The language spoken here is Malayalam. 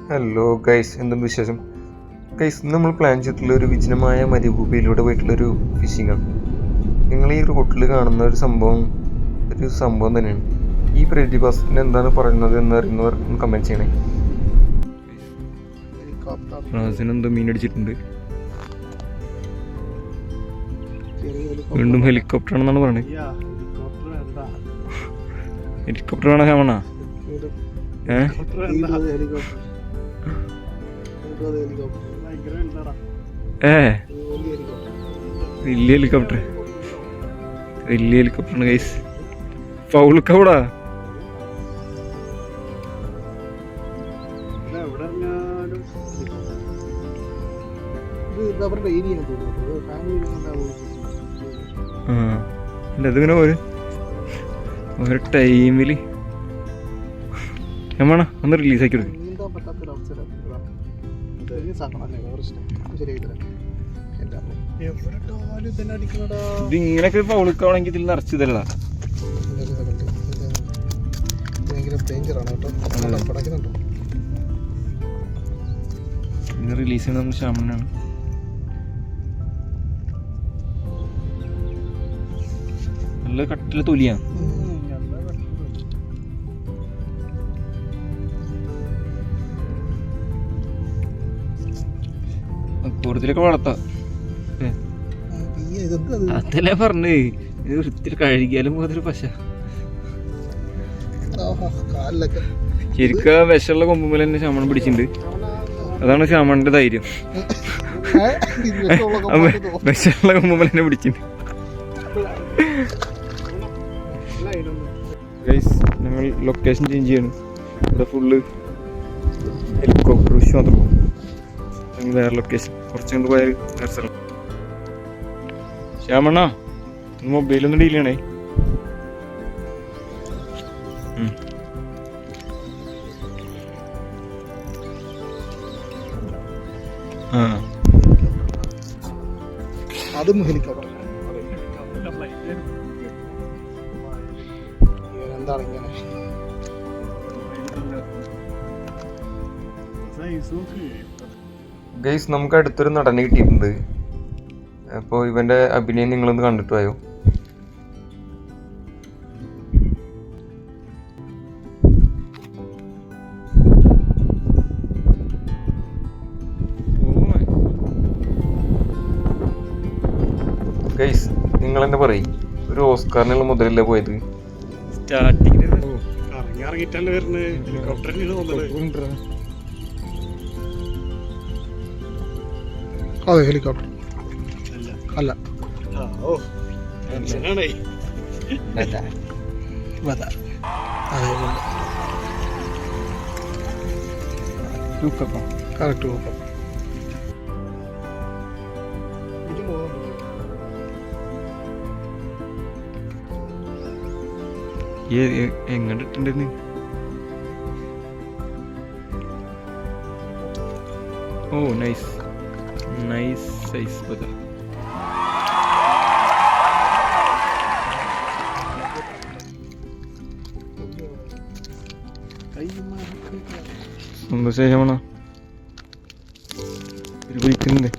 ഹലോ ഗൈസ്, എന്തുണ്ട് വിശേഷം ഗൈസ്? ഇന്ന് നമ്മൾ പ്ലാൻ ചെയ്തിട്ടുള്ള ഒരു വിജനമായ മരുഭൂമിയിലൂടെ പോയിട്ടുള്ളൊരു ഫിഷിങ്ങാണ്. നിങ്ങൾ ഈ റൂട്ടിൽ കാണുന്ന ഒരു സംഭവം തന്നെയാണ്. ഈ പ്രതിഭാസത്തിന് എന്താണ് പറയുന്നത് എന്നറിയുന്നവർ കമൻറ്റ് ചെയ്യണേ. എന്തോ മീനടിച്ചിട്ടുണ്ട്. വീണ്ടും ഹെലികോപ്റ്റർ ആണെന്നാണ് പറയുന്നത്. ഹെലികോപ്റ്റർ ആണോ ഹേമണ? വലിയ ഹെലികോപ്റ്ററാണ് ഗൈസ്. ഫൗൾക്കവിടാ ഇതിങ്ങനെ ഒരു ടൈമില് നമ്മണ ഒന്ന് റിലീസാക്കി കൊടുക്കും. ഇതിങ്ങനെയൊക്കെ ഫൗളിക്കാണെങ്കിൽ ഇതിൽ നിറച്ച് തരടാ. ഇത് റിലീസ് ചെയ്യുന്ന നമ്മൾ ഷാമനാണ്. നല്ല കട്ടില് തൊലിയാണ്. കൂടുതലൊക്കെ വളർത്താം. അതല്ലേ പറഞ്ഞേ, ഇത് വൃത്തിയിൽ കഴുകിയാലും അതൊരു പശ. ശരിക്കും വിഷമുള്ള കൊമ്പുമ്പോൾ തന്നെ ശമണം പിടിച്ചിട്ടുണ്ട്. അതാണ് ശമണിന്റെ ധൈര്യം. വിഷമുള്ള കൊമ്പുമ്പോൾ തന്നെ പിടിച്ചിട്ടുണ്ട്. ഞങ്ങൾ ലൊക്കേഷൻ ചേഞ്ച് ചെയ്യണം. ഇവിടെ ഫുള്ള് ഹെലികോപ്റ്റർ വിഷ് മാത്രം. വേറെ ലൊക്കേഷൻ കുറച്ചും കൊണ്ട് പോയാൽ വേറെ സ്ഥലം. ശ്യാമണ്ണ മൊബൈലൊന്നും ഡീൽ ചെയ്യണേ. അതും ഹെലികോപ്റ്റർ എന്താണ് ഇങ്ങനെ? ഗൈസ്, നമുക്ക് അടുത്തൊരു നടനെ കിട്ടിയിട്ടുണ്ട്. അപ്പോൾ ഇവന്റെ അഭിനയം നിങ്ങളൊന്ന് കണ്ടിട്ട് പോയോ? ഗൈസ്, നിങ്ങൾ എന്താ പറയും? ഒരു ഓസ്കാറിനുള്ള മുതലല്ലേ പോയത്? സ്റ്റാർട്ടിങ് അതെ ഹെലികോപ്റ്റർ അല്ല. കറക്റ്റ് എങ്ങോട്ടിട്ടുണ്ടെന്ന്. ഓ നൈസ് സൈസ് ബദൽ. സന്തോഷമാണോ? ഒരു കുളിക്കുന്നുണ്ട്.